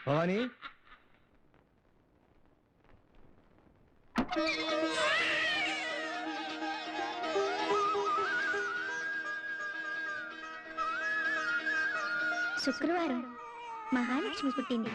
భవానీ శుక్రవారం మహాలక్ష్మి పుట్టింది.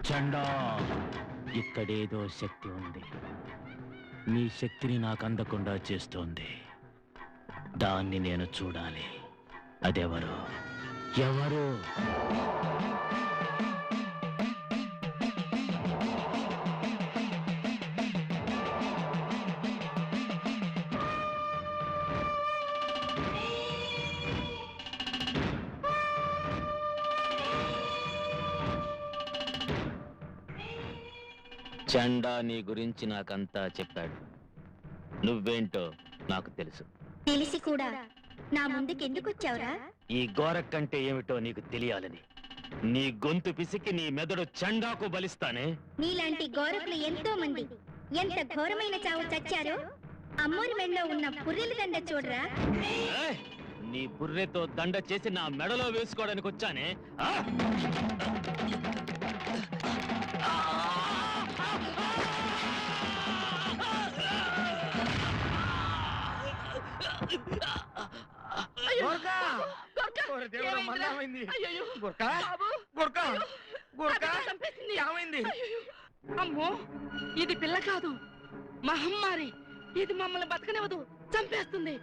చండా, ఇక్కడేదో శక్తి ఉంది. నీ శక్తిని నాకు అందకుండా చేస్తోంది. దాన్ని నేను చూడాలి. అదెవరు? ఎవరు? చండా నీ గురించి నాకంతా చెప్పాడు. నువ్వేంటో నాకు తెలుసు. తెలిసి కూడా నా ముందుకెందుకు వచ్చావురా? ఈ గోరక్కంటే ఏమిటో నీకు తెలియాలని. నీ గొంతు పిసికి నీ మెదడు చండాకు బలిస్తానే. నీలాంటి గోరకులు ఎంతో మంది ఎంత ఘోరమైన చావు చచ్చారో. అమ్మోని మెడలో ఉన్న పుర్రెల దండ చూడరా. నీ బుర్రెతో దండ చేసి నా మెడలో వేసుకోవడానికి వచ్చానే. అమ్మో, ఇది పిల్ల కాదు, మహమ్మారి. ఇది మమ్మల్ని బతకనివ్వదు, చంపేస్తుంది.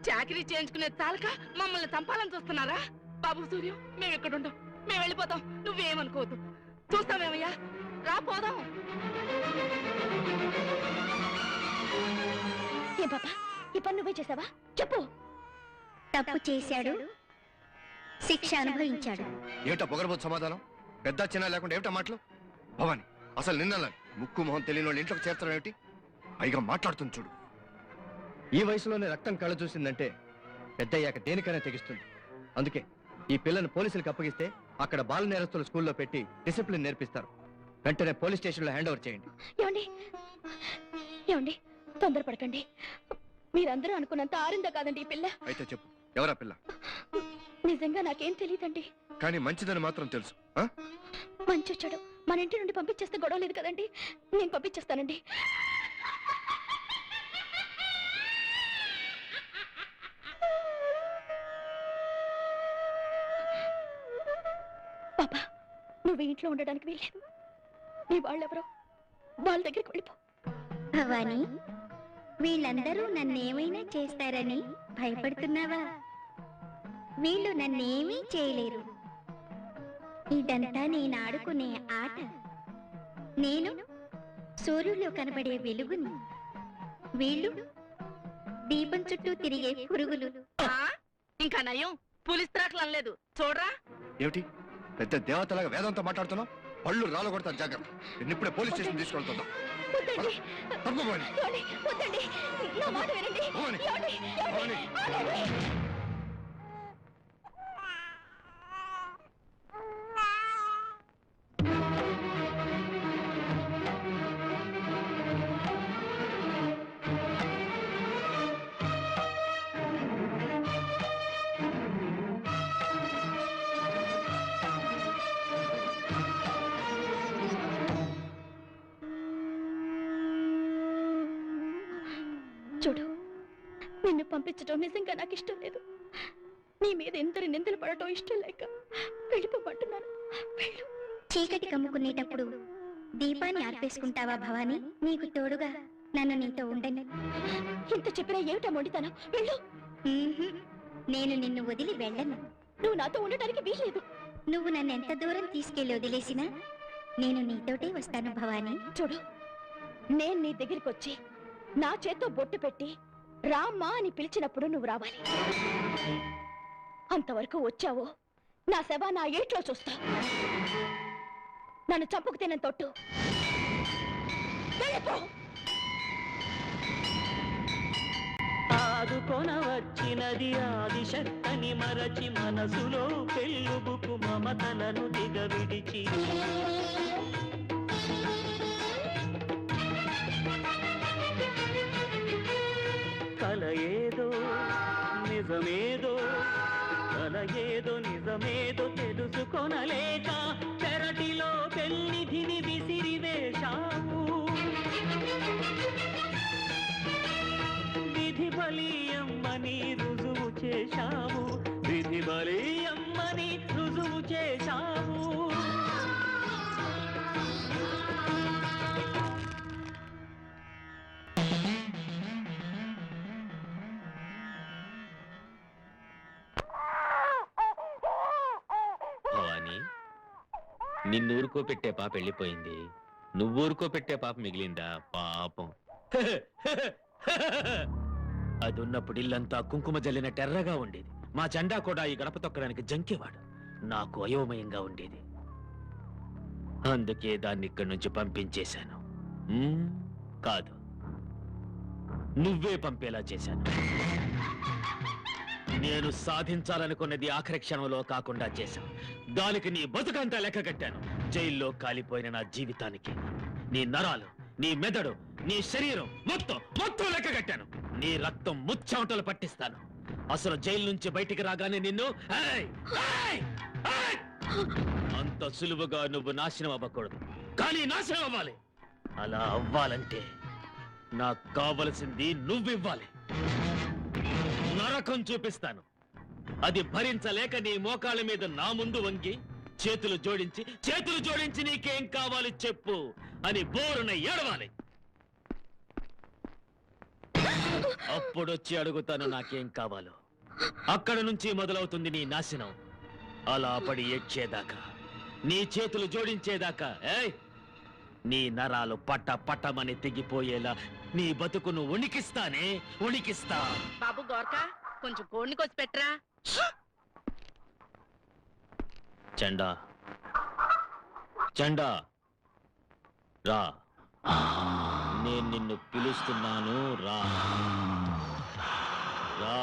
చాకరీ చేయించుకునే చాలక మమ్మల్ని చంపాలని చూస్తున్నారా? బాబు సూర్యం, మేము ఎక్కడుండం, మేము వెళ్ళిపోతాం. నువ్వేమనుకోవద్దు, చూస్తామేమయ్యా, రాపోదాం. ఏ బాబా, ఈ పని నువ్వే చేసావా? చెప్పు. తప్పు చేశాడు, శిక్ష అనుభవించాడు. ఏమిటా పొగరబోతు సమాధానం? పెద్ద చిన్న లేకుండా ఏమిటా మాటలు? భవాని, అసలు నిన్న ముక్కు మొహం తెలియని వాళ్ళు ఇంట్లోకి చేర్చడం ఏమిటి? పైగా మాట్లాడుతుంది చూడు. ఈ వయసులోనే రక్తం కళ్ళ చూసిందంటే పెద్దయ్యాక దేనికైనా తెగిస్తుంది. అందుకే ఈ పిల్లను పోలీసులకు అప్పగిస్తే అక్కడ బాల నేరస్తుల స్కూల్లో పెట్టి డిసిప్లిన్ నేర్పిస్తారు. వెంటనే పోలీస్ స్టేషన్లో హ్యాండ్ ఓవర్ చేయండి. ఏమండి ఏమండి, తొందరపడకండి. మీరందరూ అనుకున్నంత ఆరిందా కాదండి ఈ పిల్ల. అయితే చెప్పు, ఎవరా పిల్ల? నిజంగా నాకేం తెలియదండి. కానీ మంచిదని మాత్రం తెలుసు. మంచి వచ్చాడు, మన ఇంటి నుండి పంపించేస్తే గొడవ లేదు కదండి. నేను పంపించేస్తానండి. పాపా, నువ్వు ఇంట్లో ఉండడానికి వీల్లేదు. నీ వాళ్ళెవరో వాళ్ళ దగ్గరికి వెళ్ళిపో. భవానీ, వీళ్ళందరూ నన్నేమైనా చేస్తారని భయపడుతున్నావా? వీళ్ళు నన్నేమీ చేయలేరు. ఇదంతా నేను ఆడుకునే ఆట. నేను సూర్యుల్లో కనబడే వెలుగుని, వీళ్ళు దీపం చుట్టూ తిరిగే పురుగులు. ఇంకా నయం, పోలీస్ త్రాకులు అనలేదు చూడరా. ఏమిటి పెద్ద దేవతలాగా వేదంతో మాట్లాడుతున్నావు? పళ్ళు రాళ్ళు కొడతాను, జాగ్రత్త. ఇప్పుడే పోలీస్ స్టేషన్ తీసుకెళ్తుందా? చూడు, నిన్ను పంపించడం నిజంగా నాకు ఇష్టం లేదు. నీ మీద ఎందరి నిందలు పడటం ఇష్టం లేక వెళ్ళిపోమంటున్నాను. వెళ్ళు. చీకటి కమ్ముకునేటప్పుడు దీపాన్ని ఆర్పేసుకుంటావా భవానీ? నీకు తోడుగా నన్ను నీతో ఉండని. ఇంత చెప్పినా ఏమిటా మొండితనం? వెళ్ళు. నేను నిన్ను వదిలి వెళ్ళను. నువ్వు నాతో ఉండటానికి వీల్లేదు. నువ్వు నన్ను ఎంత దూరం తీసుకెళ్లి వదిలేసినా నేను నీతోటే వస్తాను భవానీ. చూడు, నేను నీ దగ్గరికి వచ్చి నా చేత్తో బొట్టు పెట్టి రామ్మా అని పిలిచినప్పుడు నువ్వు రావాలి. అంతవరకు వచ్చావో నా శవ నా ఏట్లో చూస్తా. నన్ను చంపుకు తిన తొట్టు. వెళ్ళిపో. ఆదు కొనవచ్చినది ఆదిశక్తని మరచి మనసులో పెళ్ళుబుకు మమతలను దిగవిడిచి కల ఏదో నిజమేదో కల ఏదో నిజమేదో తెలుసుకొనలేక పెరటిలో పెళ్లిధిని విసిరివేశావు విధి బలీయమ్మని రుజువు చేశావు విధి బలీయమ్మని రుజువు చేశావు భవాని నిన్నూరుకో పెట్టే పాప వెళ్ళిపోయింది, నువ్వూరుకో పెట్టే పాప మిగిలిందా పాపం. అది ఉన్నప్పుడు ఇల్లంతా కుంకుమ జల్లిన టెర్రగా ఉండేది. మా జెండా కూడా ఈ గడప తొక్కడానికి జంకేవాడు. నాకు అయోమయంగా ఉండేది. అందుకే దాన్ని ఇక్కడి నుంచి పంపించేశాను. కాదు, నువ్వే పంపేలా చేశాను. నేను సాధించాలనుకున్నది ఆఖరి క్షణంలో కాకుండా చేశాను. దానికి నీ బతుకంతా లెక్క కట్టాను. జైల్లో కాలిపోయిన నా జీవితానికి నీ నరాలు, నీ మెదడు, నీ శరీరం మొత్తం లెక్క కట్టాను. నీ రక్తం ముచ్చెమటలు పట్టిస్తాను. అసలు జైలు నుంచి బయటికి రాగానే నిన్ను అంత సులువుగా నువ్వు నాశనం అవ్వకూడదు, కానీ నాశనం అవ్వాలి. అలా అవ్వాలంటే నాకు కావలసింది నువ్వివ్వాలి. నరకం చూపిస్తాను. అది భరించలేక నీ మోకాళ్ళ మీద నా ముందు వంగి చేతులు జోడించి నీకేం కావాలి చెప్పు అని బోరున ఏడవాలి. అప్పుడొచ్చి అడుగుతాను నాకేం కావాలో. అక్కడ నుంచి మొదలవుతుంది నీ నాశనం. అలా పడి ఏడ్చేదాకా, నీ చేతులు జోడించేదాకా నీ నరాలు పట్టమని తెగిపోయేలా నీ బతుకును ఉణికిస్తా. బాబు గోర్కా, కొంచెం కోడిని కొచ్చి పెట్టరా. చండా రా, నేను నిన్ను పిలుస్తున్నాను. రా రా.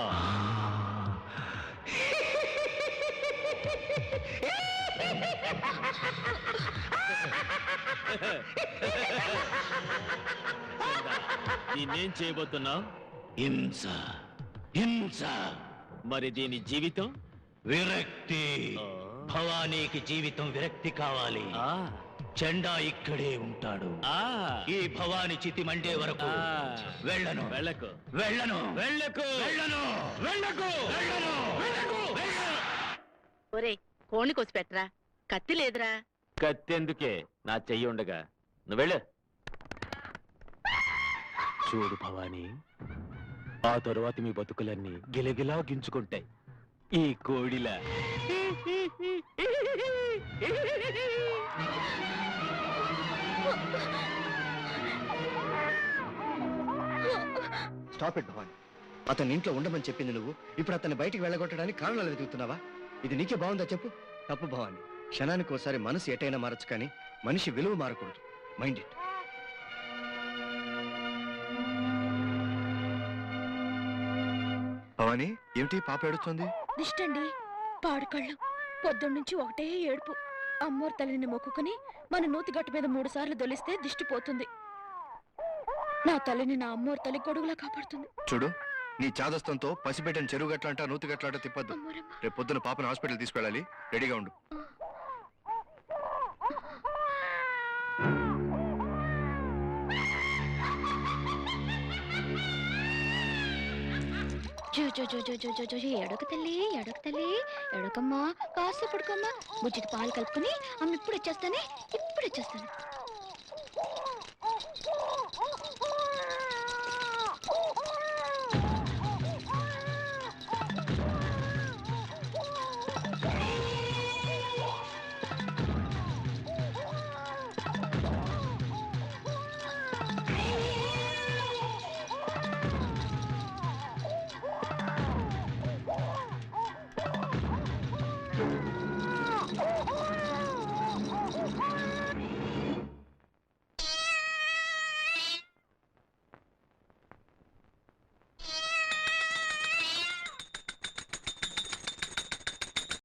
నేనేం చేయబోతున్నావు? హింస. మరి దీని జీవితం విరక్తి. భవానీకి జీవితం విరక్తి కావాలి. చెండా ఇక్కడే ఉంటాడు. ఈ భవాని చితి మండే వరకు వెళ్ళకు. ఒరే, కోడిని కొచ్చి పెట్టరా. కత్తి లేదురా. కత్తెందుకే, నా చెయ్యి ఉండగా. నువ్వు వెళ్ళు. చూడు భవానీ, ఆ తరువాత మీ బతుకులన్నీ గిలగిలా గించుకుంటాయి. ఈ కోడిలా. Stop it Bhavani. అతని ఇంట్లో ఉండమని చెప్పింది నువ్వు. ఇప్పుడు అతన్ని బయటికి వెళ్ళగొట్టడానికి కారణాలు వెతుకుతున్నావా? ఇది నీకే బాగుందా చెప్పు? తప్పు భవాని. క్షణానికి ఒకసారి మనసు ఎటైనా మారచ్చు, కానీ మనిషి విలువ మారకూడదు. Mind it. భవాని, ఏమిటి పాప ఏడుస్తుంది? దిష్టండి, పాడుకళ్ళు. పొద్దున్నుంచి ఒకటే ఏడుపు. అమ్మోరు తల్లిని మొక్కుకుని మన నూతి గట్టు మీద 3 సార్లు దొలిస్తే దిష్టి పోతుంది. నా తల్లిని నా అమ్మోరు తల్లి గొడుగులా కాపాడుతుంది. చూడు, నీ చాదస్తంతో పసిబిడ్డని చెరువు గట్లంట నూతి గట్లంట తిప్పద్దు. రేపు పొద్దున పాపను హాస్పిటల్ తీసుకెళ్ళాలి. రెడీగా ఉండు. ఎడొక తల్లి ఎడకమ్మా, కాస్త పడుకోమ్మా. బుజ్జికి పాలు కలుపుకొని అమ్మ ఇప్పుడు వచ్చేస్తాను.